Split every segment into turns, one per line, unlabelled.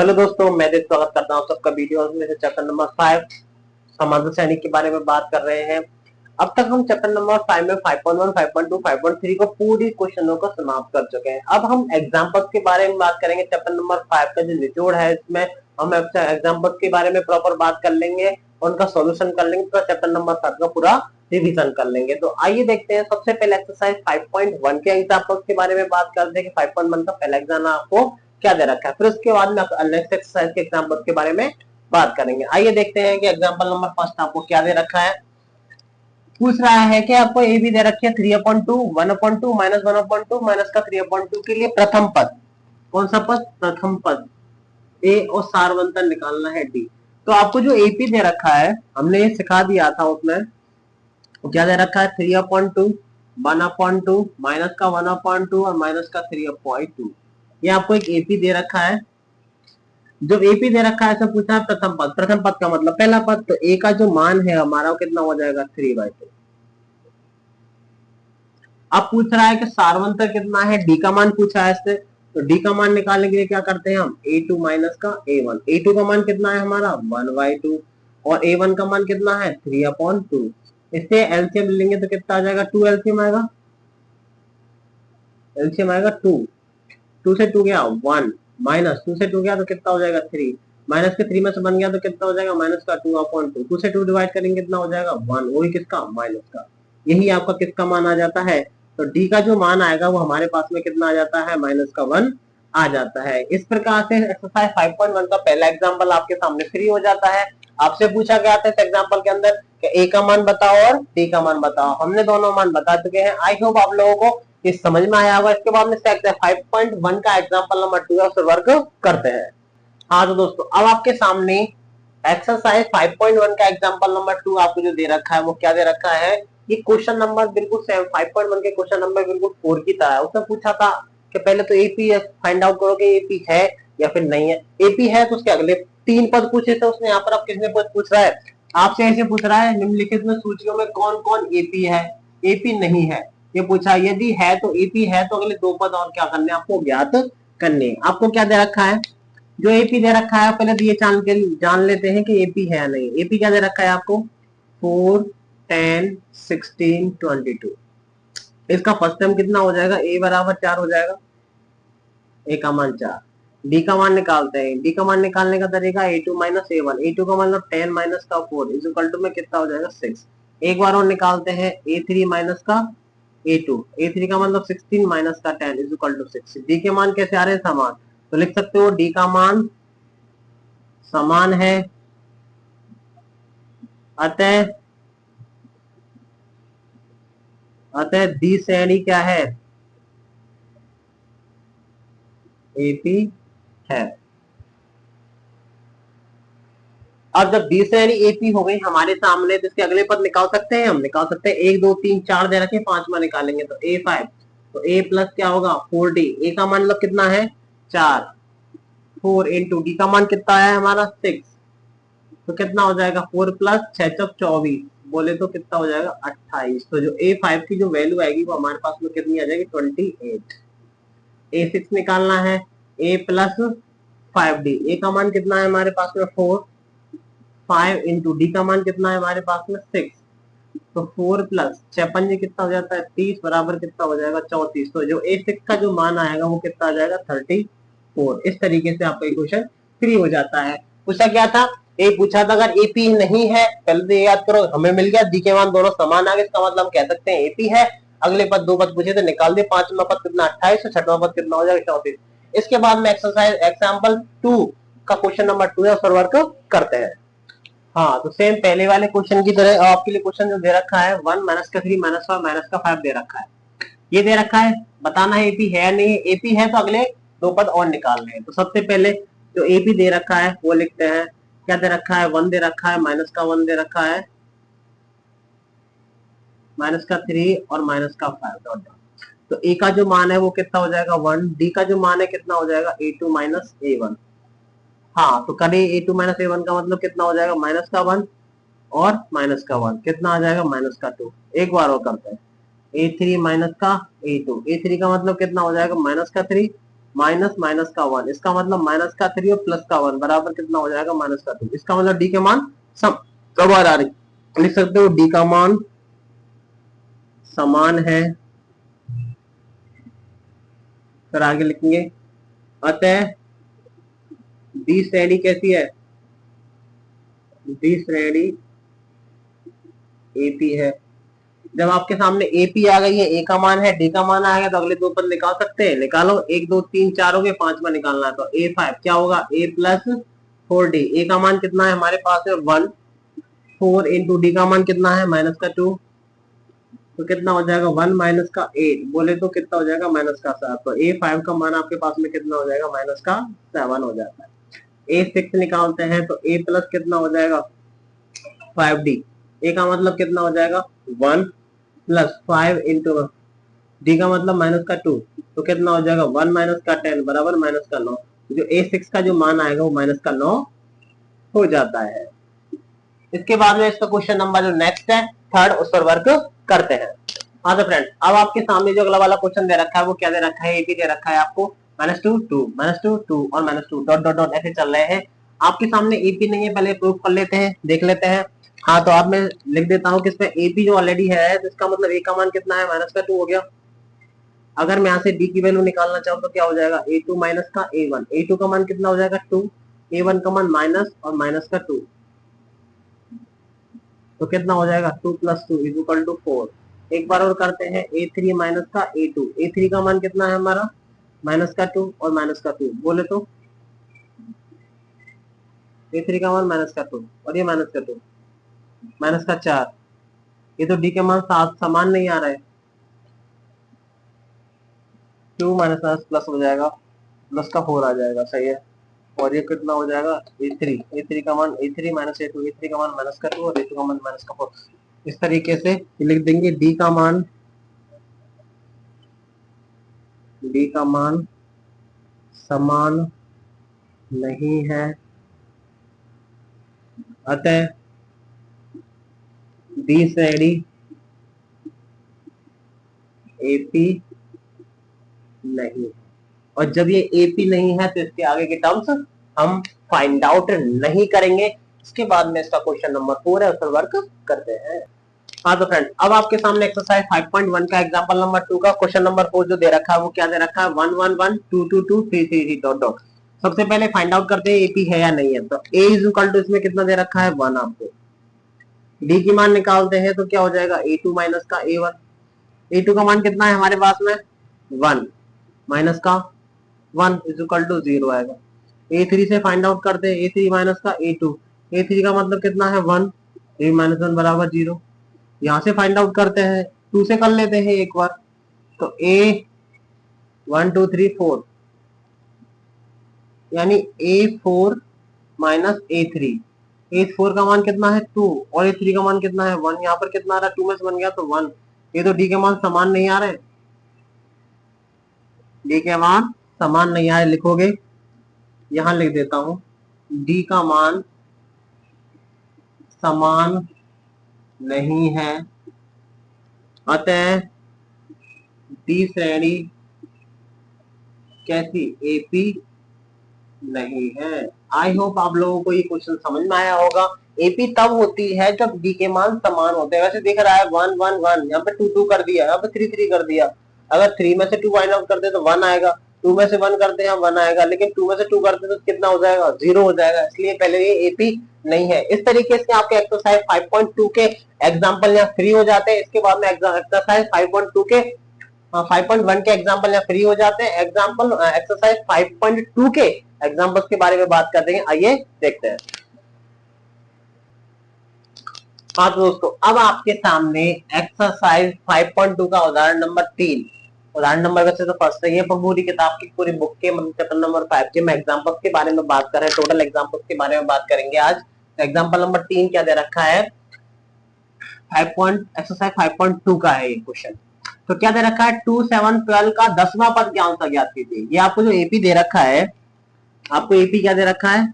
Hello दोस्तों, मैं देव स्वागत करता हूँ सबका वीडियो में से चैप्टर नंबर 5 समांतर श्रेणी के बारे में बात कर रहे हैं। अब तक हम चैप्टर नंबर 5 में 5.1, 5.2, 5.3 को पूरी क्वेश्चनों को समाप्त कर चुके हैं। अब हम एग्जांपल्स के बारे में बात करेंगे। चैप्टर नंबर 5 का जो निचोड़ है, इसमें हम एग्जांपल्स के बारे में प्रॉपर बात कर लेंगे, उनका सॉल्यूशन कर लेंगे, तो चैप्टर नंबर 7 का पूरा रिवीजन कर लेंगे। तो आइए देखते हैं। सबसे पहले एक्सरसाइज 5.1 के एग्जांपल्स के बारे में बात करते हैं कि 5.1 का पहला एग्जाम आपको क्या दे रखा है। फिर उसके बाद में नेक्स्ट एक्सरसाइज के एग्जांपल के बारे में बात करेंगे। आइए देखते हैं कि एग्जांपल नंबर फर्स्ट आपको क्या दे रखा है। पूछ रहा है कि आपको ए भी दे रखी है 3/2, 1/2, -1/2, माइनस का 3/2 के लिए प्रथम पद। कौन सा पद? प्रथम पद ए और सारवंतर निकालना है डी। तो आपको जो एपी दे रखा है, हमने ये सिखा दिया था उसमें। तो क्या दे रखा है? 3/2, 1/2, माइनस का 1/2 और माइनस का 3/2। ये आपको एक एपी दे रखा है। जब एपी दे रखा है, ऐसा पूछा है प्रथम पद। प्रथम पद का मतलब पहला पद, तो ए का जो मान है हमारा वो कितना हो जाएगा? 3/2। अब पूछ रहा है कि सारवंतर कितना है, डी का मान पूछा है इससे। तो डी का मान निकालने के लिए क्या करते हैं हम? a2 माइनस का a1। a2 का मान कितना है हमारा? 1/2 और a1 का मान कितना है? 3/2। इससे एलसीएम लेंगे तो कितना आ जाएगा? 2 एलसीएम आएगा। एलसीएम आएगा 2। 2 से 2 गया 1, माइनस 2 से 2 गया तो कितना हो जाएगा? 3, माइनस के 3 में से बन गया तो कितना हो जाएगा? माइनस का 2/2। 2 से 2 डिवाइड करेंगे कितना हो जाएगा? 1। वही किसका? माइनस का। यही आपका किसका मान आ जाता है? तो डी का जो मान आएगा वो हमारे पास में कितना आ जाता है? माइनस का 1 आ जाता है। इस प्रकार से एक्सरसाइज 5.1 का पहला एग्जाम्पल आपके सामने फ्री हो जाता है। आपसे पूछा गया था इस एग्जाम्पल के अंदर कि ए का मान बताओ और डी का मान बताओ। हमने दोनों मान बता चुके हैं। आई होप आप लोगों को ये समझ में आया होगा। इसके बाद में 5.1 का एग्जाम्पल नंबर 2 से वर्क करते हैं। हाँ तो दोस्तों, अब आपके सामने एक्सरसाइज 5.1 का एग्जाम्पल नंबर 2 आपको जो दे रखा है वो क्या दे रखा है? ये क्वेश्चन नंबर बिल्कुल सेम 5.1 के क्वेश्चन नंबर बिल्कुल 4 की तरह है। उसने पूछा था कि पहले तो एपी फाइंड आउट करो कि एपी है या फिर नहीं है। एपी है तो उसके अगले 3 पद पूछे थे उसने। यहाँ पर अब कितने पद पूछ रहा है? आपसे ऐसे पूछ रहा है, निम्नलिखित में सूचियों में कौन कौन एपी है, एपी नहीं है। ये पूछा, यदि है तो एपी है तो अगले 2 पद और क्या करने? आपको ज्ञात करने। आपको क्या दे रखा है? जो एपी दे रखा है पहले तो ये जान लेते हैं कि एपी है या नहीं। एपी क्या दे रखा है आपको? 4, 10, 16, 22। इसका फर्स्ट टर्म कितना हो जाएगा? ए बराबर 4 हो जाएगा। ए का मान 4। डी का मान निकालते हैं। डी का मान निकालने का तरीका a2 माइनस a1। a2 का मतलब 10 माइनस का 4 इज इक्वल टू में कितना हो जाएगा? 6। एक बार और निकालते हैं। a3 माइनस का a2। a3 का मतलब 16 माइनस का 10 इज इक्वल टू 6। डी के मान कैसे आ रहे हैं? समान। तो लिख सकते हो डी का मान समान है, अतः दी श्रेणी क्या है? एपी है। अब जब डी श्रेणी एपी हो गई हमारे सामने, तो इसके अगले पद निकाल सकते हैं। हम निकाल सकते हैं 1, 2, 3, 4 दे रखे, 5वां निकालेंगे तो a5। तो a प्लस क्या होगा? 4d। ए का मान मतलब कितना है? 4। 4 इंटू डी का मान कितना है हमारा? 6। तो कितना हो जाएगा? 4 प्लस 6 चौक 24 बोले तो कितना हो जाएगा? 28। तो जो a5 की जो वैल्यू आएगी वो हमारे पास में कितनी आ जाएगी? 28। a6 निकालना है। a plus 5d। ए का मान कितना है हमारे पास में? 4। 5 इंटू डी का मान कितना है हमारे पास में? 6। तो 4 प्लस 6 पंजे कितना हो जाता है? 30 बराबर कितना हो जाएगा? 34। तो जो a6 का जो मान आएगा वो कितना आ जाएगा? 34। इस तरीके से आपका क्वेश्चन फ्री हो जाता है। पूछा क्या था? ए पूछा था अगर एपी नहीं है, पहले तो ये याद करो, हमें मिल गया डी के मान दोनों समान आ गए, इसका मतलब हम कह सकते हैं एपी है। अगले पद 2 पद पूछे थे, निकाल दिए। 5वां पद कितना? 28। और 6वां पद कितना हो जाएगा? 34। इसके बाद में एक्सरसाइज एग्जाम्पल 2 का क्वेश्चन नंबर 2 है, उस पर वर्क करते हैं। हाँ तो सेम पहले वाले क्वेश्चन की तरह आपके लिए क्वेश्चन जो दे रखा है 1 माइनस का 3 माइनस 5 माइनस का 5 दे रखा है। ये दे रखा है, बताना है एपी है या नहीं। एपी है तो अगले 2 पद और निकालने हैं। तो सबसे पहले जो एपी दे रखा है वो लिखते हैं। क्या दे रखा है? 1 दे रखा है, माइनस का 1 दे रखा है, माइनस का 3 और माइनस का 5 डॉट डॉट। तो ए का जो मान है वो कितना हो जाएगा? 1। डी का जो मान है कितना हो जाएगा? a2 minus a1। हाँ तो करें a2 माइनस a1 का मतलब कितना हो जाएगा? माइनस का 1 और माइनस का 1 कितना आ जाएगा? माइनस का 2। एक बार और करते हैं। a3 माइनस का a2। a3 का मतलब कितना हो जाएगा? माइनस का 3 माइनस माइनस का 1, इसका मतलब माइनस का 3 और प्लस का 1 बराबर कितना हो जाएगा माइनस का 2। इसका मतलब डी के मान समान आ रही, लिख सकते हो डी का मान समान है। फिर आगे लिखेंगे अतः डी श्रेणी कैसी है, डी श्रेणी एपी है। जब आपके सामने एपी आ गई है, ए का मान है, डी का मान आ गया, तो अगले दो पद निकाल सकते हैं, निकालो। 1 2 3 4 हो गए, 5वां निकालना है तो A5 क्या होगा a प्लस 4d। ए का मान कितना है हमारे पास है 1, 4 इंटू डी का मान कितना है माइनस का 2, तो कितना हो जाएगा 1 माइनस का 8, बोले तो कितना हो जाएगा माइनस का 7। तो A5 का मान आपके पास में कितना हो जाएगा माइनस का 7 हो जाता है। A6 निकालते हैं तो a प्लस कितना हो जाएगा 5d। ए का मतलब कितना हो जाएगा 1 प्लस 5 इंटू डी का मतलब माइनस का 2, तो कितना हो जाएगा 1 माइनस का 10 बराबर माइनस का 9। जो A6 का जो मान आएगा वो माइनस का 9 हो जाता है। इसके बाद में इसका क्वेश्चन नंबर जो नेक्स्ट है थर्ड, उस पर वर्क करते हैं। हाँ तो फ्रेंड अब आपके सामने जो अगला वाला क्वेश्चन दे रखा है वो क्या दे रखा है, एपी दे रखा है आपको -2 2 -2 2 और -2 डॉट डॉट डॉट ऐसे चल रहे हैं। आपके सामने एपी नहीं है, पहले प्रूफ कर लेते हैं, देख लेते हैं। हाँ तो अब मैं लिख देता हूँ कि इसमें एपी जो ऑलरेडी है तो इसका मतलब ए का मान कितना है -2 हो गया। अगर मैं यहाँ से डी की वैल्यू निकालना चाहूँ तो क्या हो जाएगा A2 माइनस का A1, A2 का मान कितना हो जाएगा 2, A1 का मान माइनस और माइनस का 2, तो कितना हो जाएगा 2 प्लस 2 इज इक्वल टू 4। एक बार और करते हैं A3 माइनस का A2, A3 का मान कितना है हमारा माइनस का 2 और माइनस का 2, बोले तो A3 का मान माइनस का 2 और ये माइनस का 2 माइनस का 4, ये तो डी के मान साथ समान नहीं आ रहा है, 2 माइनस प्लस हो जाएगा, प्लस का 4 आ जाएगा, सही है। और ये कितना हो जाएगा A3 का मान A3 माइनस A2, A3 का मान माइनस का 2 और A2 का मान माइनस का 4। इस तरीके से लिख देंगे डी का मान समान नहीं है, अतः डी श्रेणी एपी नहीं है। और जब ये एपी नहीं है तो इसके आगे के टर्म्स हम फाइंड आउट नहीं करेंगे। इसके बाद में इसका क्वेश्चन नंबर 4 है, उस पर वर्क करते हैं। हाँ तो फ्रेंड अब आपके सामने एक्सरसाइज 5.1 का एग्जांपल नंबर 2 का क्वेश्चन नंबर 4 जो दे रखा है वो क्या दे रखा है 1 1 1 2 2 2 3 3 3 डॉट डॉट। सबसे पहले फाइंड आउट करते हैं एपी है या नहीं है। तो a इज इक्वल टू इसमें कितना दे रखा है 1, आपको डी की मान निकालते हैं तो क्या हो जाएगा A2 माइनस का A1, A2 का मान कितना है हमारे पास में 1 माइनस का 1 इज इक्वल टू 0 आएगा। A3 से फाइंड आउट करते हैं A3 माइनस का A2, A3 का मतलब कितना है 1, A माइनस 1 बराबर 0। यहाँ से फाइंड आउट करते हैं 2 से कर लेते हैं एक बार, तो A 1 2 3 4 यानी A4 माइनस A3, A4 का मान कितना है 2 और A3 का मान कितना है 1, यहाँ पर कितना आ रहा है 2 में से बन गया तो 1। ये तो डी के मान समान नहीं आ रहे, डी के मान समान नहीं आए, लिखोगे यहां लिख देता हूं डी का मान समान नहीं है, अतः डी श्रेणी कैसी एपी नहीं है। आई होप आप लोगों को ये क्वेश्चन समझ में आया होगा। एपी तब होती है जब डी के मान समान होते हैं। वैसे दिख रहा है 1 1 1, यहाँ पे 2 2 कर दिया, यहाँ पे 3 3 कर दिया। अगर 3 में से 2 फाइंड आउट करते तो 1 आएगा, 2 में से 1 करते हैं 1 आएगा, लेकिन 2 में से 2 करते तो कितना हो जाएगा 0 हो जाएगा। इसलिए पहले ये एपी नहीं है। इस तरीके से आपके एक्सरसाइज 5.2 के एग्जाम्पल यहाँ फ्री हो जाते हैं। इसके बाद में एक्सरसाइज 5.2 के 5.1 के एग्जाम्पल यहाँ फ्री हो जाते हैं। एग्जाम्पल एक्सरसाइज 5.2 के एग्जाम्पल्स के बारे में बात करते हैं, आइए देखते हैं। हाँ तो दोस्तों अब आपके सामने एक्सरसाइज 5.2 का उदाहरण नंबर 3, उदाहरण नंबर वैसे तो फर्स्ट है, ये पूरी किताब की पूरी बुक के चैप्टर नंबर 5 के मैं एग्जाम्पल्स के बारे में बात कर रहे हैं, टोटल एग्जाम्पल्स के बारे में बात करेंगे आज। एग्जाम्पल नंबर 3 क्या दे रखा है एक्सरसाइज 5.2 का है ये क्वेश्चन। तो क्या दे रखा है 2 7 12 का 10वां पद क्या आंसर ज्ञात कीजिए। ये आपको जो एपी दे रखा है, आपको एपी क्या दे रखा है,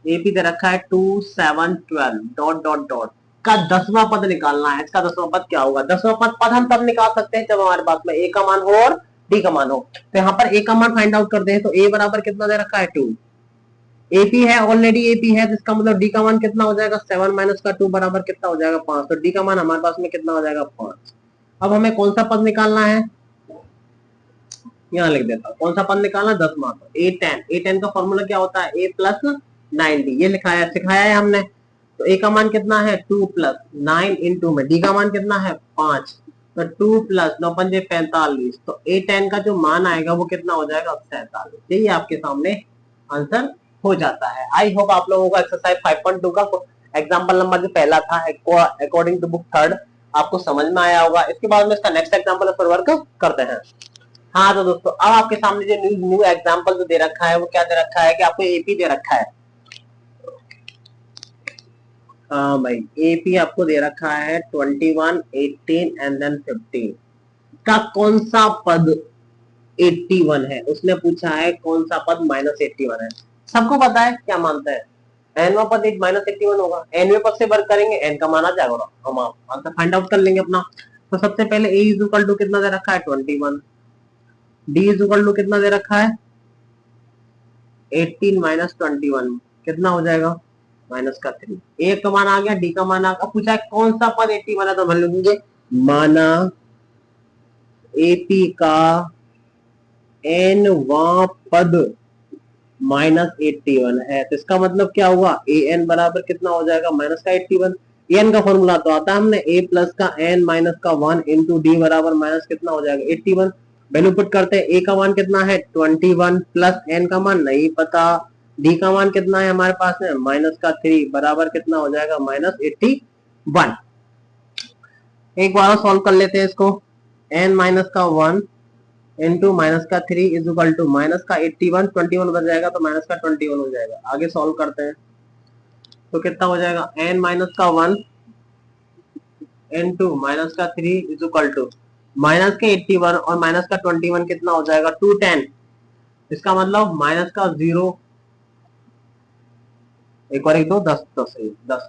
एपी दे रखा है 2 7 12 डॉट डॉट डॉट का 10वां पद निकालना है। इसका 10वां पद क्या होगा। 10वां पद हम तब निकाल सकते हैं जब हमारे पास में ए का मान हो और डी का मान हो। तो यहाँ पर ए का मान फाइंड आउट करते हैं, तो ए बराबर कितना दे रखा है 2, एपी है ऑलरेडी, एपी है तो इसका मतलब डी का मान कितना हो जाएगा 7 माइनस का 2 बराबर कितना हो जाएगा 5, तो डी का मान हमारे पास में कितना हो जाएगा 5। अब हमें कौन सा पद निकालना है, यहाँ लिख देता हूँ कौन सा पद निकालना, 10 मार्क। A10 का फॉर्मूला क्या होता है, a प्लस 9d, ये लिखाया सिखाया है हमने। तो a का मान कितना है 2 प्लस 9 इंटू में d का मान कितना है 5, तो 2 प्लस 9 पंजे 45, तो A10 का जो मान आएगा वो कितना हो जाएगा 47। यही आपके सामने आंसर हो जाता है। आई होप आप लोगों को एक्सरसाइज 5.2 का एग्जाम्पल नंबर जो पहला था अकॉर्डिंग टू बुक थर्ड आपको समझ में आया होगा। इसके बाद में इसका नेक्स्ट एग्जाम्पल पर वर्क करते हैं। हाँ तो दोस्तों अब आपके सामने जो न्यू एग्जाम्पल जो दे रखा है वो क्या दे रखा है कि आपको एपी दे रखा है। हाँ भाई एपी आपको दे रखा है 21, 18 एंड देन 15 का कौन सा पद 81 है, उसने पूछा है कौन सा पद -81 है। सबको पता है क्या मानते हैं, एनवा पद -81 होगा, एनवे पद से वर्क करेंगे एन का मान आ जाएगा, हम आंसर फाइंड आउट कर लेंगे अपना। तो सबसे पहले ए इज इक्वल टू कितना दे रखा है 21, डी इज इक्वल टू कितना दे रखा है 18 माइनस 21 कितना हो जाएगा माइनस का 3, ए का मान आ गया, डी का मान आ गया। पूछा है कौन सा पद 81 है, तो हम लिखेंगे माना एपी का एनवा पद -81 है, तो इसका मतलब क्या हुआ ए एन बराबर कितना हो जाएगा माइनस का 81। एन का फॉर्मूला तो आता है हमने ए प्लस का एन माइनस का 1 इंटू डी बराबर माइनस कितना हो जाएगा 81। वैल्यू पुट करते हैं, ए का मान कितना है 21 प्लस एन का मान नहीं पता, डी का मान कितना है हमारे पास में माइनस का 3 बराबर कितना हो जाएगा -81। एक बार सॉल्व कर लेते हैं इसको, एन माइनस का 1 इंटू माइनस का 3 इज इक्वल टू माइनस का 81, 21 बच जाएगा तो माइनस का 21 हो जाएगा। आगे सॉल्व करते हैं तो कितना हो जाएगा एन माइनस का 1 इंटू माइनस का 3 इज इक्वल टू माइनस के 81 और माइनस का 21 कितना हो जाएगा 210, इसका मतलब माइनस का 0 एक बार 10 10 10,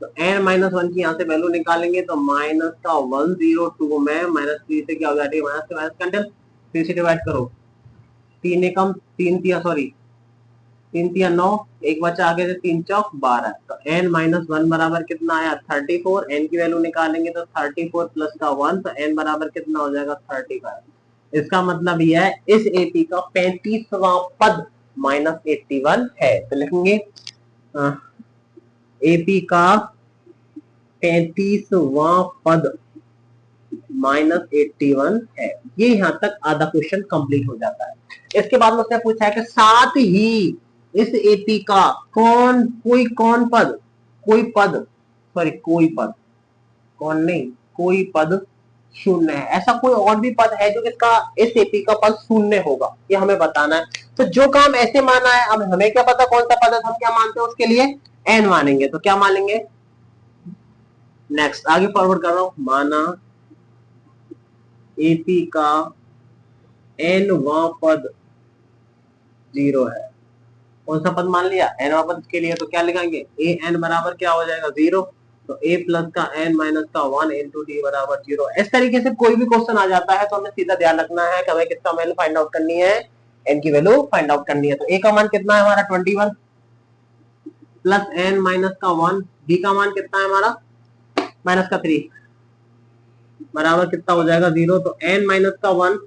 तो n -1 की यहाँ से वैल्यू निकालेंगे तो माइनस का 102 में -3 से क्या हो जाती है माइनस से माइनस कैंसिल, 3 से डिवाइड करो, 3 एकम 3 तिया सॉरी 3 तिया 9, एक बचा आगे से 3 चौक 12, तो n -1 बराबर कितना आया 34, n की वैल्यू निकालेंगे तो 34 प्लस का 1 तो n बराबर कितना हो जाएगा 35। इसका मतलब यह है इस एपी का 35वां पद -81 है। तो लिखेंगे एपी का 35वां पद -81 है। ये यहाँ तक आधा क्वेश्चन कंप्लीट हो जाता है। इसके बाद में उसने पूछा है कि साथ ही इस एपी का कोई पद शून्य है, ऐसा कोई और भी पद है जो इसका इस एपी का पद शून्य होगा, ये हमें बताना है। तो जो काम ऐसे माना है, अब हमें क्या पता कौन सा पद है, हम क्या मानते हैं उसके लिए एन मानेंगे, तो क्या मानेंगे नेक्स्ट आगे फॉरवर्ड कर रहा हूं, माना एपी का एनवां पद 0 है, कौन सा पद मान लिया एनवां पद के लिए, तो क्या लिखेंगे ए एन बराबर क्या हो जाएगा 0, तो a प्लस का n माइनस का 1 इंटू डी बराबर 0। इस तरीके से कोई भी क्वेश्चन आ जाता है तो हमें सीधा ध्यान रखना है कि हमें किसका वैल्यू फाइंड आउट करनी है, n की वैल्यू फाइंड आउट करनी है। तो a का मान कितना है हमारा 21 प्लस n माइनस का 1, d का मान कितना है हमारा माइनस का 3 बराबर कितना हो जाएगा 0, तो n माइनस का 1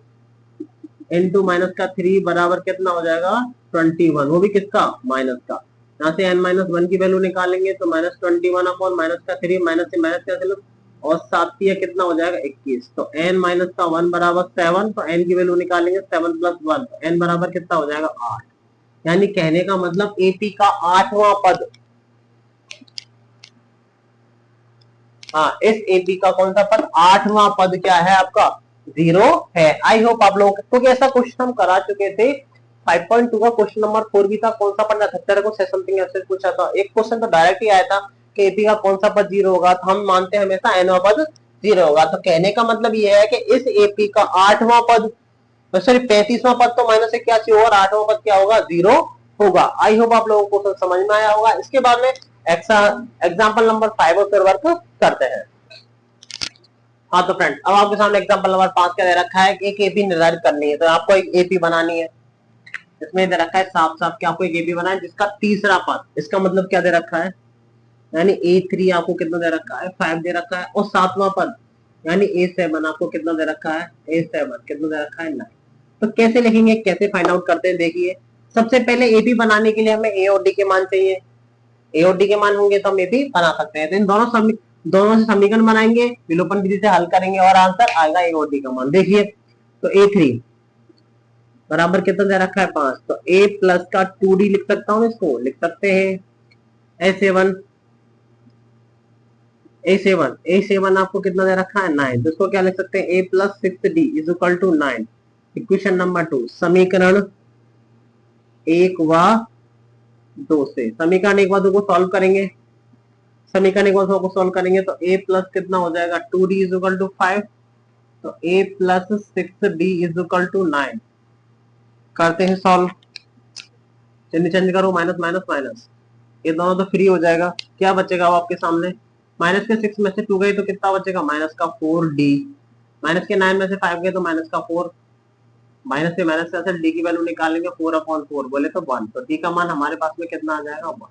इंटू माइनस का 3 बराबर कितना हो जाएगा 21, वो भी किसका माइनस का। यहाँ से n-1 की वैल्यू निकालेंगे तो -21 अपॉन माइनस का 3, माइनस से माइनस कैंसिल और 7 कितना हो जाएगा 21, तो n-1 बराबर 7, तो n की वैल्यू निकालेंगे 7 प्लस 1, तो n बराबर कितना हो जाएगा 8। यानी कहने का मतलब एपी का 8वां पद, हाँ इस एपी का कौन सा पद 8वां पद क्या है आपका 0 है। आई होप आप लोगों को, क्योंकि ऐसा क्वेश्चन हम करा चुके थे 5.2 का क्वेश्चन नंबर 4 भी था, कौन सा पद 78 को से समथिंग ऐसे पूछा था। एक क्वेश्चन तो डायरेक्ट ही आया था कि एपी का कौन सा पद 0 होगा, तो हम मानते हैं हमेशा एनवां पद 0 होगा। तो कहने का मतलब ये है कि इस एपी का 8वां पद सॉरी 35वां पद तो -81 होगा और 8वां पद क्या होगा 0 होगा। आई होप आप लोगों को समझ में आया होगा। इसके बाद में एग्जाम्पल नंबर 5 और फिर वर्क करते हैं। हाँ तो फ्रेंड, अब आपके सामने एग्जांपल नंबर 5 क्या दे रखा है कि एक एपी निर्धारित करनी है, तो आपको एक एपी बनानी है। इसमें दे रखा है साफ साफ कि आपको एक एपी बनाना है जिसका तीसरा पद, इसका मतलब क्या दे रखा है, यानी A3 आपको कितना दे रखा है 5 दे रखा है, और सातवां पद यानी A7 आपको कितना दे रखा है, A7 कितना दे रखा है 9। तो कैसे लिखेंगे, कैसे फाइंड आउट करते हैं, देखिए सबसे पहले एपी बनाने के लिए हमें ए और डी के मान चाहिए। ए और डी के मान होंगे तो हम एपी बना सकते हैं। तो इन दोनों से समीकरण बनाएंगे, विलोपन विधि से हल करेंगे और आंसर आएगा ए और डी का मान। देखिए तो A3 बराबर कितना दे रखा है 5, तो A प्लस का 2D लिख सकता हूँ, इसको लिख सकते हैं A7। A7 आपको कितना दे रखा है 9, तो इसको क्या लिख सकते हैं A plus 6D is equal to 9। Equation number 2 समीकरण 1 व 2 से, समीकरण 1 व 2 को सॉल्व करेंगे। समीकरण 1 व 2 को सॉल्व करेंगे तो A प्लस कितना हो जाएगा 2D इज इक्वल टू 5, तो A plus 6D is equal to 9। करते हैं सॉल्व, चेंज करो, माइनस माइनस माइनस, ये दोनों तो फ्री हो जाएगा। क्या बचेगा वो आपके सामने, माइनस के 6 में से 2 गए तो कितना बचेगा माइनस का 4D, माइनस के 9 में से 5 गए तो माइनस का 4, माइनस से माइनस से डी की वैल्यू निकालेंगे 4/4 बोले तो 1, तो डी का मान हमारे पास में कितना आ जाएगा 1।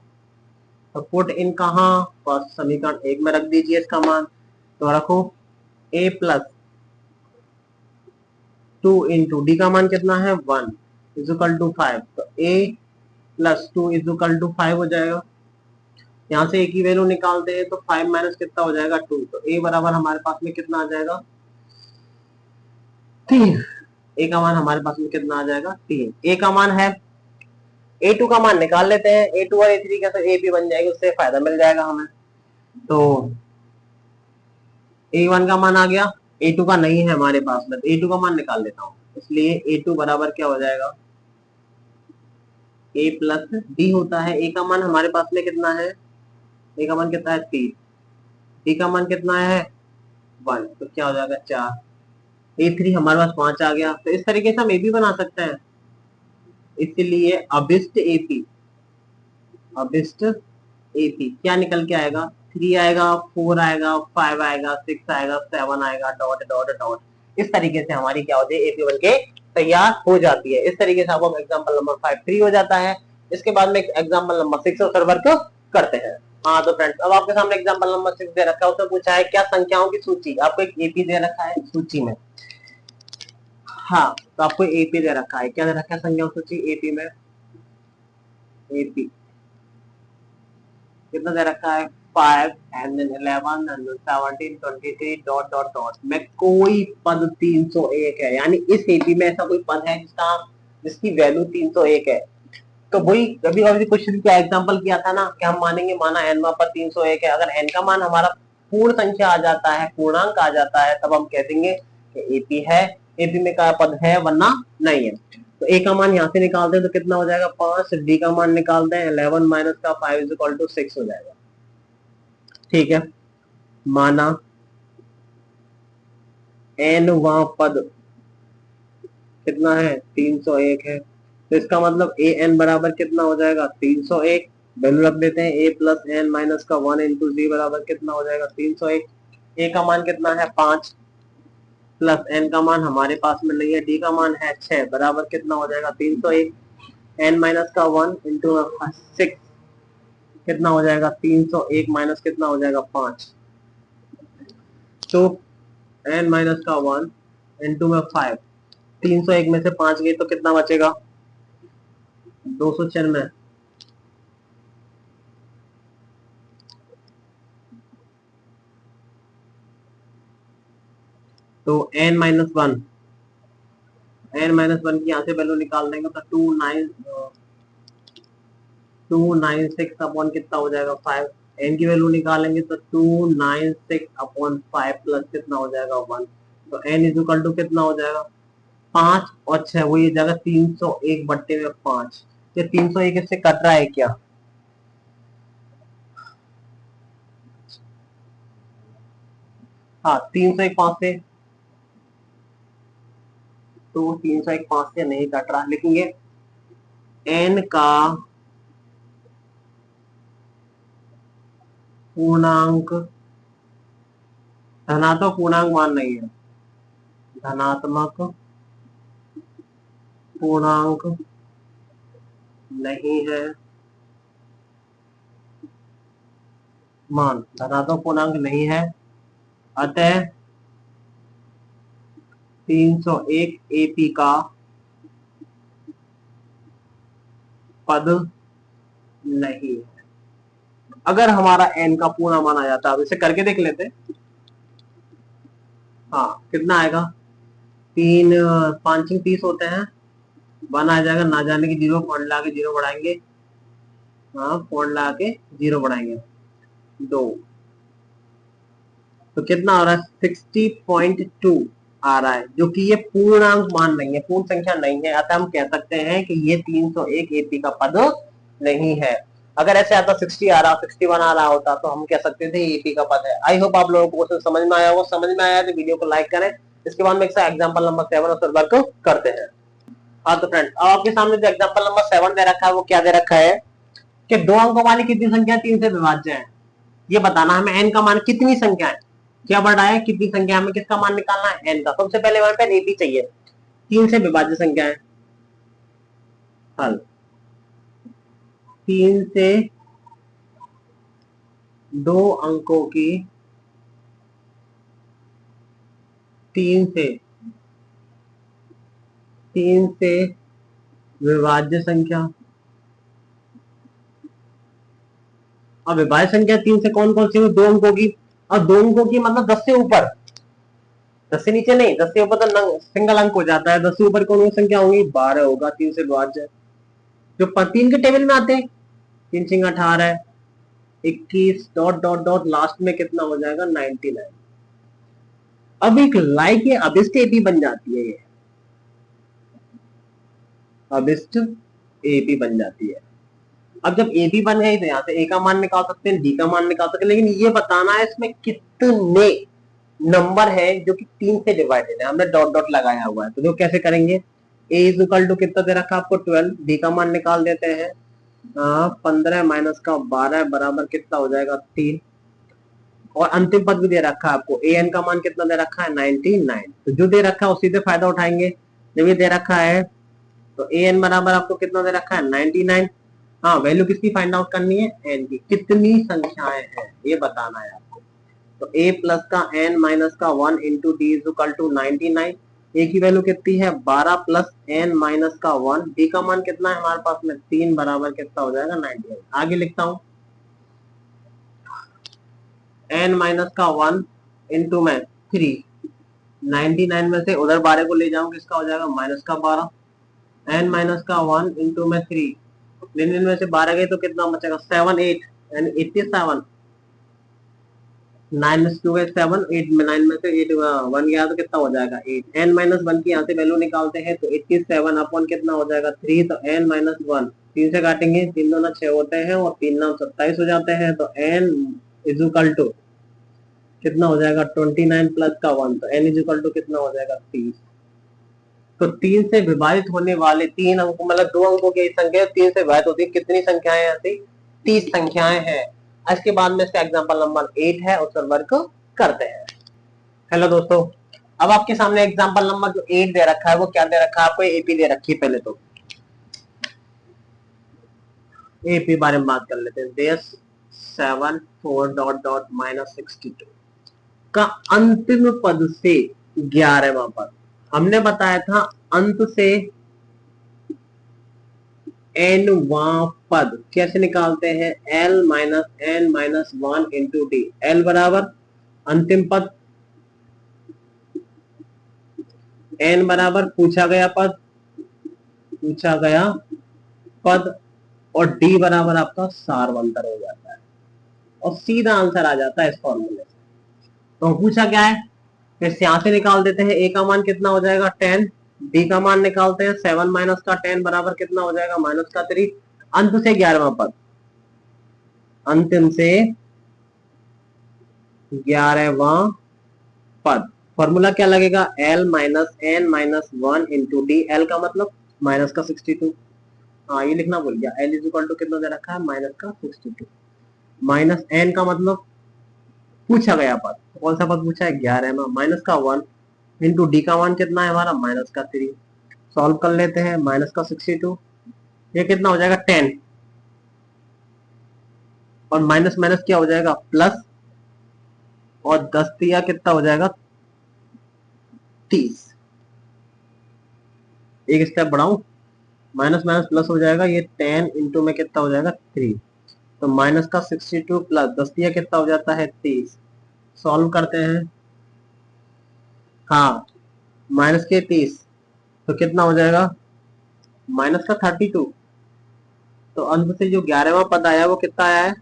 तो पुट इन कहाँ, फर्स्ट समीकरण 1 में रख दीजिए इसका मान, तो रखो a प्लस 2 इंटू डी का मान कितना है 1 इज इक्वल टू 5, तो a plus 2 is equal to 5 हो जाएगा। यहाँ से a की वैल्यू निकालते हैं तो 5 माइनस कितना हो जाएगा 2, तो a बराबर हमारे पास में कितना आ जाएगा 3। a का मान हमारे पास में कितना आ जाएगा 3। a का मान है, A2 का मान निकाल लेते हैं, A2 और A3 का तो AP बन जाएगी, उससे फायदा मिल जाएगा हमें। तो A1 का मान आ गया, A2 का नहीं है हमारे पास में, A2 का मान निकाल लेता हूँ, इसलिए A2 बराबर क्या हो जाएगा A प्लस D होता है। A का मान हमारे पास में कितना है, A का मान कितना है 3, D का मान कितना है 1, तो क्या हो जाएगा 4, A3 हमारे पास 5 आ गया। तो इस तरीके से हम AP बना सकते हैं, इसलिए अभिष्ट AP, अभिष्ट एपी क्या निकल के आएगा, 3 आएगा, 4 आएगा, 5 आएगा, 6 आएगा, 7 आएगा, डॉट डॉट डॉट। इस तरीके से हमारी क्या होती है एपी बन के तैयार हो जाती है। इस तरीके से आपको एग्जाम्पल नंबर 5 फ्री हो जाता है। इसके बाद में एग्जाम्पल नंबर 6 और सर्वर को करते हैं। हाँ तो फ्रेंड्स, अब आपके सामने एग्जाम्पल नंबर 6 दे रखा है, उसमें पूछा है क्या संख्याओं की सूची, आपको एक एपी दे रखा है सूची में। हाँ तो आपको एपी दे रखा है, क्या दे रखा है संख्याओं सूची एपी में, एपी कितना दे रखा है 5 and then 11 and then 17 23 dot dot dot में कोई पद 301 है, यानी इस एपी में ऐसा कोई पद है जिसकी वैल्यू 301 है। तो वही कभी कभी क्वेश्चन का एग्जांपल किया था ना कि हम मानेंगे माना n पर 301 है, अगर n का मान हमारा पूर्ण संख्या आ जाता है, पूर्णांक आ जाता है, तब हम कह देंगे कि एपी है, एपी में का पद है वरना नहीं है। तो ए का मान यहाँ से निकालते हैं तो कितना हो जाएगा 5, डी का मान निकालते हैं 11 माइनस का 5 इज इक्वल टू 6 हो जाएगा। ठीक है, माना एन वा पद कितना है 301 है, तो इसका मतलब ए एन बराबर कितना हो जाएगा 301, वैल्यू रख देते हैं ए प्लस एन माइनस का 1 इंटू जी बराबर कितना हो जाएगा 301। ए का मान कितना है 5 प्लस एन का मान हमारे पास में नहीं है, डी का मान है 6 बराबर कितना हो जाएगा 301, एन माइनस का 1 इंटू 6 कितना हो जाएगा 301 माइनस कितना हो जाएगा 5, तो एन माइनस का 1 इंटू में 5, 301 में से 5 गए तो कितना बचेगा 296, तो n minus one, n minus one की यहाँ से वैल्यू निकाल देंगे तो 296 अपॉन कितना हो जाएगा 5, एन की वैल्यू निकालेंगे तो 296 अपॉन 5 प्लस कितना हो जाएगा 1, तो एन इज इक्वल टू कितना हो जाएगा 5 और 6 वही जगह 301 बट्टे में 5, ये 301 इससे कट रहा है क्या, हाँ 301 5 से, तो 301 5 से नहीं कट रहा, लेकिन ये एन का पूर्णांक धनात्मक पूर्णांक मान नहीं है, धनात्मक पूर्णांक नहीं है मान, धनात्मक पूर्णांक नहीं है, अतः 301 एपी का पद नहीं है। अगर हमारा n का पूर्ण मान आ जाता है, अब इसे करके देख लेते हैं। हाँ, कितना आएगा, 3 5 30 होते हैं, 1 आ जाएगा, ना जाने की 0, पॉइंट ला के 0 बढ़ाएंगे, हाँ पॉइंट ला के 0 बढ़ाएंगे 2, तो कितना आ रहा है 60.2 आ रहा है, जो कि ये पूर्णांक मान नहीं है, पूर्ण संख्या नहीं है, अतः हम कह सकते हैं कि ये 301 एपी का पद नहीं है। अगर ऐसे आता 60 आ रहा, 61 आ रहा होता तो हम कह सकते थे एपी का पद है। आई होप आप लोगों को क्वेश्चन समझ में आया होगा। समझ में आया तो वीडियो को लाइक करें। इसके बाद में एग्जाम्पल नंबर 7 और वर्क करते हैं। हाँ तो फ्रेंड, अब आपके सामने जो एग्जाम्पल नंबर 7 दे रखा है वो क्या दे रखा है कि 2 अंकों वाली कितनी संख्या 3 से विभाज्य है। ये बताना हमें n का मान कितनी संख्या है, क्या बढ़ा है, कितनी संख्या, हमें किसका मान निकालना है, n का। सबसे पहले हमारे पास एपी चाहिए, 3 से विभाज्य संख्या है, हल 3 से 2 अंकों की 3 से विभाज्य संख्या। अब विभाज्य संख्या 3 से कौन कौन सी हुई, 2 अंकों की, और 2 अंकों की मतलब 10 से ऊपर, 10 से नीचे नहीं, 10 से ऊपर तो सिंगल अंक हो जाता है, 10 से ऊपर कौन सी संख्या होगी, 12 होगा 3 से विभाज्य, जो 3 के टेबल में आते हैं, 3 Singh 18, 21 dot dot dot last में कितना हो जाएगा 99। अब एक लाइक ये अभिष्ट एपी बन जाती है, ये अभिष्ट एपी बन जाती है। अब जब एपी बन गई तो यहाँ से ए का मान निकाल सकते हैं, डी का मान निकाल सकते हैं, लेकिन ये बताना है इसमें कितने नंबर है जो कि 3 से डिवाइडेड है, हमने डॉट डॉट लगाया हुआ है। तो जो कैसे करेंगे, ए इज इक्वल टू कितना दे रखा है आपको 12, डी का मान निकाल देते हैं 15 माइनस का 12 बराबर कितना हो जाएगा 3, और अंतिम पद भी दे रखा है आपको, ए एन का मान कितना दे रखा है 99। तो जो दे रखा है उसी से फायदा उठाएंगे। जब ये दे रखा है तो ए एन बराबर आपको कितना दे रखा है 99। हाँ, वैल्यू किसकी फाइंड आउट करनी है, एन की, कितनी संख्याएं हैं ये बताना है आपको। तो a प्लस का n माइनस का 1 into d is equal to 99, a की वैल्यू कितनी है 12 प्लस n माइनस का 1, d का मान कितना है हमारे पास में 3 बराबर कितना हो जाएगा 99। आगे लिखता हूं n माइनस का 1 इंटू में 3, 99 में से उधर 12 को ले जाऊं किसका हो जाएगा माइनस का 12, n माइनस का 1 इंटू में 3, 99 में से 12 गए तो कितना बचेगा 7 8 यानी 87, 9 में से 2 गए 7, 8 में 9 में से 8 1 गया तो कितना हो जाएगा 8, n माइनस 1 की यहाँ से वैल्यू निकालते हैं तो 87 अपॉन कितना हो जाएगा 3, तो n माइनस 1 3 से काटेंगे, 3 2 6 होते हैं और 3 9 27 हो जाते हैं, तो n इज इक्वल टू कितना हो जाएगा 29 प्लस का 1, तो n इज इक्वल टू कितना हो जाएगा 30। तो 3 से विभाजित होने वाले 3 अंक मतलब 2 अंकों की संख्या 3 से विभाजित होती है, कितनी संख्याएं यहाँ से 30 संख्याएं हैं। इसके बाद में इसका एग्जांपल नंबर 8 है, उस पर वर्क करते हैं। हेलो दोस्तों, अब आपके सामने एग्जांपल नंबर जो 8 दे रखा है वो क्या दे रखा है आपको, एपी दे रखी है। पहले तो एपी बारे में बात कर लेते हैं। देश 7 4 डॉट डॉट माइनस 62 का अंतिम पद से 11वां पद, हमने बताया था अंत से n वां पद कैसे निकालते हैं, l minus n minus 1 into D, L बराबर अंतिम पद, n बराबर पूछा गया पद और d बराबर आपका सारवंतर हो जाता है और सीधा आंसर आ जाता है इस फॉर्मूले से। तो पूछा क्या है, फिर यहां से निकाल देते हैं, a का मान कितना हो जाएगा 10, d का मान निकालते हैं 7 माइनस का 10 बराबर कितना हो जाएगा माइनस का 3, अंत से 11वां पद, अंतिम से 11वां पद। फॉर्मूला क्या लगेगा, l minus n minus 1 into D, L का मतलब माइनस का 62, हाँ ये लिखना भूल गया, l इज इक्वल टू कितना दे रखा है माइनस का 62, माइनस n का मतलब पूछा गया पद, कौन सा पद पूछा है? 11वां। माइनस का 1 इंटू डी का मान कितना है हमारा? माइनस का 3। सॉल्व कर लेते हैं। माइनस का 62, ये कितना हो जाएगा? 10, और माइनस माइनस क्या हो जाएगा? प्लस, और 10 दिया कितना हो जाएगा? 30। एक स्टेप बढ़ाऊं, माइनस माइनस प्लस हो जाएगा, ये 10 इंटू में कितना हो जाएगा? 3। तो माइनस का 62 प्लस 10 दिया कितना हो जाता है? 30। सॉल्व करते हैं। हाँ, माइनस के 30 तो कितना हो जाएगा? माइनस का 32। तो अंत से जो 11वां पद आया वो कितना आया है?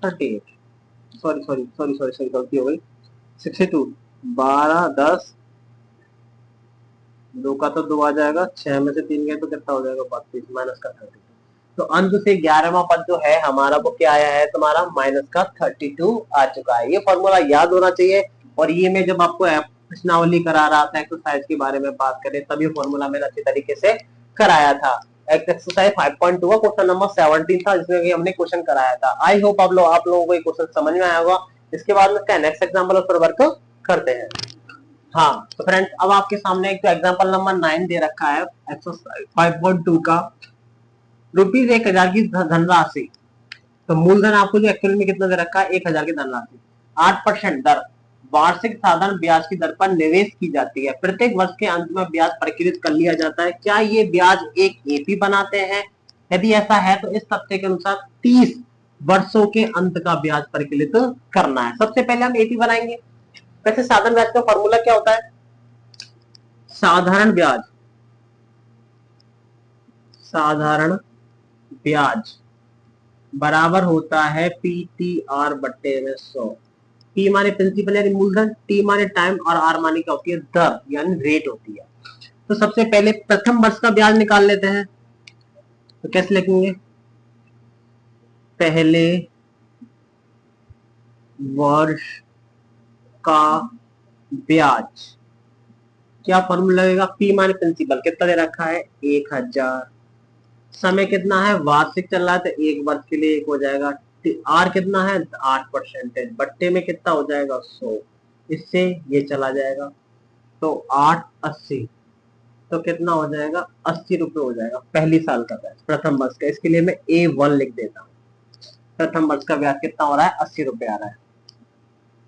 38। Sorry sorry sorry sorry sorry, गलती हो गई। 62, 12, 10, दो का तो 2 आ जाएगा, 6 में से 3 गए तो कितना हो जाएगा? 32 माइनस का 32। तो अंत से 11वां पद जो है हमारा वो क्या आया है तुम्हारा? माइनस का 32 आ चुका है। ये फॉर्मूला याद होना चाहिए। और ये मैं जब आपको प्रश्नावली करा रहा था, एक्सरसाइज के बारे में बात करें, तब ये फॉर्मूला मैंने अच्छी तरीके से कराया था। एक्सरसाइज 5.2 का क्वेश्चन नंबर 17 था, जिसमें हमने क्वेश्चन कराया था। आई होप आप लोगों को ये क्वेश्चन समझ में आया होगा। इसके बाद में इसका नेक्स्ट एग्जाम्पल उस पर वर्क करते हैं। हाँ तो फ्रेंड्स, अब आपके सामने एक एग्जाम्पल नंबर 9 दे रखा है एक्सरसाइज 5.2 का। ₹1000 की धनराशि, तो मूलधन आपको जो एक्चुअल में कितना दे रखा है? 1000 की धनराशि 8% दर वार्षिक साधारण ब्याज की दर पर निवेश की जाती है। प्रत्येक वर्ष के अंत में ब्याज प्रकृत कर लिया जाता है। क्या ये ब्याज एक एपी बनाते हैं? यदि ऐसा है तो इस तथ्य के अनुसार 30 वर्षों के अंत का ब्याज प्रकृत करना है। सबसे पहले हम एपी बनाएंगे। वैसे साधारण ब्याज का फॉर्मूला क्या होता है? साधारण ब्याज, साधारण ब्याज बराबर होता है PTR बट्टे में 100। P माने प्रिंसिपल यानी मूलधन, T माने टाइम, और R माने क्या होती है? दर यानी रेट होती है। तो सबसे पहले प्रथम वर्ष का ब्याज निकाल लेते हैं। तो कैसे लिखेंगे? पहले वर्ष का ब्याज, क्या फॉर्मूला लगेगा? P माने प्रिंसिपल, कितना दे रखा है? 1000। समय कितना है? वार्षिक चल रहा है तो एक वर्ष के लिए एक हो जाएगा। आर कितना है? 8%। बट्टे में कितना हो जाएगा? 100। इससे ये चला जाएगा, तो 880, तो कितना हो जाएगा? 80 रुपए हो जाएगा पहली साल का ब्याज, प्रथम वर्ष का। इसके लिए मैं A1 लिख देता हूँ। प्रथम वर्ष का ब्याज कितना हो रहा है? 80 रुपए आ रहा है।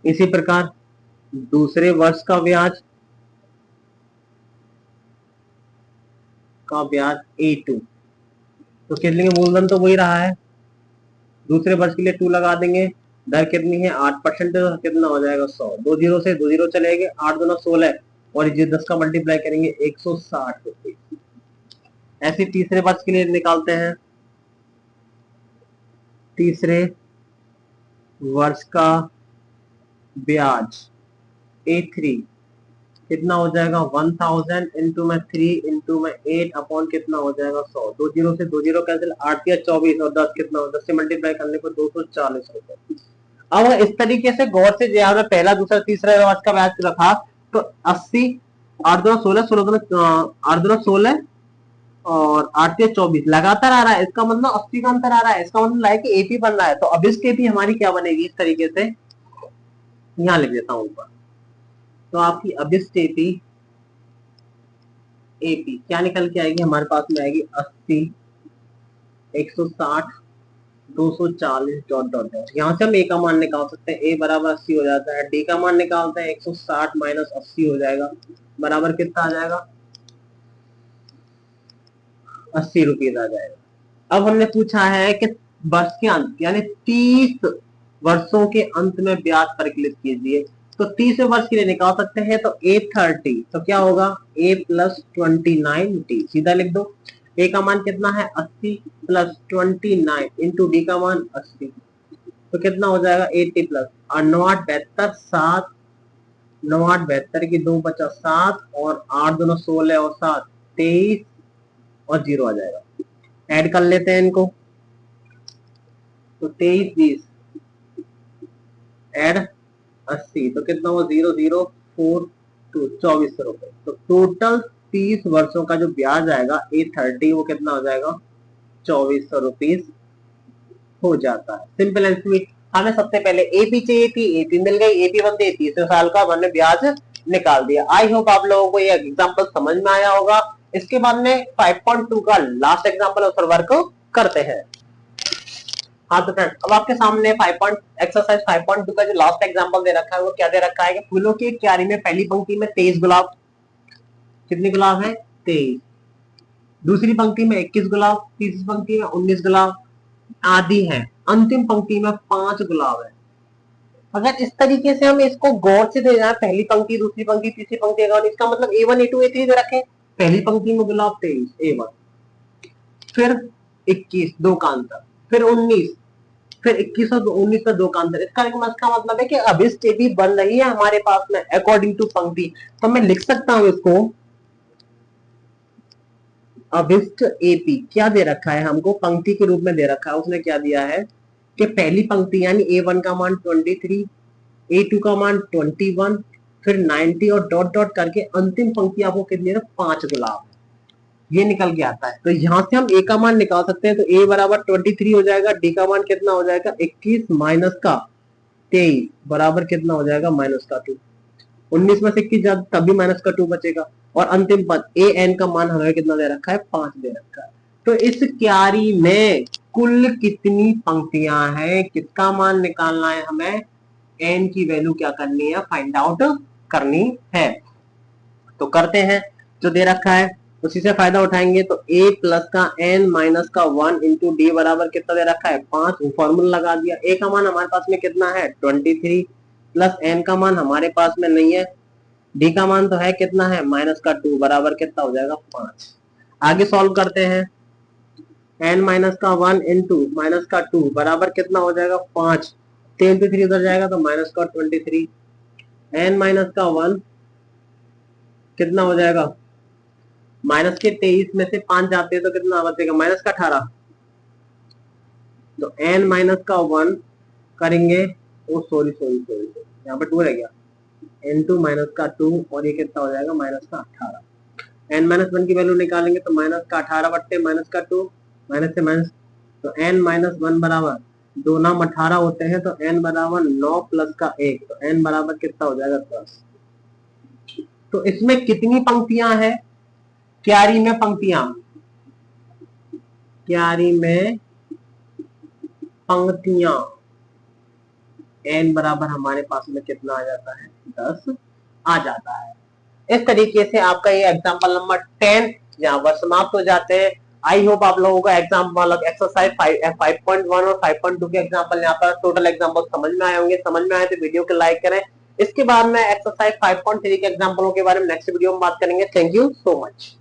इसी प्रकार दूसरे वर्ष का ब्याज A2, तो किस लेंगे? मूलधन तो वही रहा है, दूसरे वर्ष के लिए 2 लगा देंगे। दर कितनी है? 8%, तो कितना हो जाएगा? 100। 2 जीरो से 2 जीरो चलेंगे, 8 दूना 16, और ये 10 का मल्टीप्लाई करेंगे 160 रुपए। ऐसे तीसरे वर्ष के लिए निकालते हैं। तीसरे वर्ष का ब्याज A3 कितना हो जाएगा? 1000 इंटू में 3 इंटू में 8 अपॉन कितना हो जाएगा? 100। 2 जीरो से 2 जीरो कैंसिल, 8 या 24, और 10 कितना हो? 10 से मल्टीप्लाई करने पर 240 रुपए। अब इस तरीके से गौर से जो है पहला दूसरा तीसरा वर्ष का ब्याज रखा, तो 80, 8 दूना 16, 8 दूना 16, और 8 या 24 लगातार आ रहा है। इसका मतलब 80 का अंतर आ रहा है। इसका मतलब है कि एपी बन रहा है। तो अब इसकी एपी हमारी क्या बनेगी? इस तरीके से यहाँ लिख देता हूँ ऊपर। तो आपकी अबिस्ट एपी क्या निकल के आएगी? हमारे पास में आएगी 80, 160, 240 डॉट डॉट डॉट। यहाँ से हम ए का मान निकाल सकते हैं। ए बराबर 80 हो जाता है। डी का मान निकालते हैं, 160 माइनस 80 हो जाएगा, बराबर कितना आ जाएगा? 80 रुपीज आ जाएगा। अब हमने पूछा है कि वर्ष के अंत यानी 30 वर्षों के अंत में ब्याज परिकलित कीजिए। तो 30वें वर्ष के लिए निकाल सकते हैं। तो A30, तो क्या होगा? A प्लस 29D, सीधा लिख दो। ए का मान कितना है? 80 प्लस 29 इंटू डी का मान 80, तो कितना हो जाएगा? 80 प्लस 8 72, 7 9 72 की 2 बचा 7, और 8 दोनों 16 और 7 23, और 0 आ जाएगा। ऐड कर लेते हैं इनको, तो 23 20 ऐड 80, तो कितना हुआ? 004 2400 रुपए। तो टोटल 30 वर्षों का जो ब्याज आएगा A30, वो कितना हो जाएगा? 2400 रुपीज हो जाता है। Simple and sweet. हमें सबसे पहले एपी चाहिए थी, एपी मिल गई, एपी बनती है 30 साल का, हमने ब्याज निकाल दिया। आई होप आप लोगों को ये एग्जांपल समझ में आया होगा। इसके बाद में 5.2 का लास्ट एग्जांपल उस पर वर्क करते हैं। हाँ तो फ्रेंड, अब आपके सामने एक्सरसाइज 5.2 का जो लास्ट एग्जांपल दे रखा है वो क्या दे रखा है कि फूलों की एक क्यारी में पहली पंक्ति में 23 गुलाब, कितने गुलाब है 23, दूसरी पंक्ति में 21 गुलाब, तीसरी पंक्ति में 19 गुलाब आदि है, अंतिम पंक्ति में 5 गुलाब है। अगर इस तरीके से हम इसको गौर से दे जाए, पहली पंक्ति, दूसरी पंक्ति, तीसरी पंक्ति, अगर इसका मतलब A1 A2 A3 दे रखे, पहली पंक्ति में गुलाब 23 A1, फिर 21 दो का अंतर, फिर 19, फिर 21 और 19 में दो का अंतर। इसका मतलब है कि अभिष्ट भी बन रही है हमारे पास में अकॉर्डिंग टू पंक्ति। तो मैं लिख सकता हूं इसको अभिष्ट एपी क्या दे रखा है, हमको पंक्ति के रूप में दे रखा है। उसने क्या दिया है कि पहली पंक्ति यानी A1 का मान 23, A2 का मान 21, फिर 90 और डॉट डॉट करके अंतिम पंक्ति आपको कितनी है 5 गुलाब, ये निकल के आता है। तो यहां से हम A का मान निकाल सकते हैं। तो A बराबर 23 हो जाएगा, D का मान कितना हो जाएगा 21 माइनस का 23 बराबर कितना हो जाएगा माइनस का 2। 19 में से 21 जाए तभी माइनस का 2 बचेगा। और अंतिम पद AN का मान हमें कितना दे रखा है 5 दे रखा है। तो इस क्यारी में कुल कितनी पंक्तियां हैं, किसका मान निकालना है हमें, N की वैल्यू क्या करनी है फाइंड आउट करनी है। तो करते हैं, जो दे रखा है उसी से फायदा उठाएंगे। तो A प्लस का N माइनस का 1 इंटू D बराबर कितना दे रखा है 5, फॉर्मूला लगा दिया। A का मान हमारे पास में कितना है 23 प्लस N का मान हमारे पास में नहीं है, D का मान तो है कितना है माइनस का 2 बराबर कितना हो जाएगा 5। आगे सॉल्व करते हैं, N माइनस का 1 इंटू माइनस का 2 बराबर कितना हो जाएगा 5, 23 उधर जाएगा तो माइनस का 23, N माइनस का 1 कितना हो जाएगा, माइनस के 23 में से 5 जाते हैं तो कितना बचेगा माइनस का 18। तो N माइनस का 1 करेंगे, ओ सॉरी यहाँ पे 2 रह गया, N2 माइनस का 2 और ये कितना हो जाएगा माइनस का 18। N माइनस 1 की वैल्यू निकालेंगे तो माइनस का 18 बट्टे माइनस का 2, माइनस से माइनस, तो N माइनस 1 बराबर 2 नाम 18 होते हैं, तो N बराबर 9 प्लस का 1, तो N बराबर कितना हो जाएगा 10। तो इसमें कितनी पंक्तियां हैं, क्यारी में पंक्तियां, क्यारी में पंक्तियां N बराबर हमारे पास में कितना आ जाता है 10 आ जाता है। इस तरीके से आपका ये एग्जांपल नंबर 10 यहाँ पर समाप्त हो जाते हैं। आई होप आप लोगों को एग्जाम्पल एक्सरसाइज 5.1 और 5.2 के एग्जांपल यहाँ पर टोटल एग्जांपल समझ में आए होंगे। समझ में आए तो वीडियो को लाइक करें। इसके बाद में एक्सरसाइज 5.3 के एग्जांपलों के बारे में नेक्स्ट वीडियो में बात करेंगे। Thank you so much.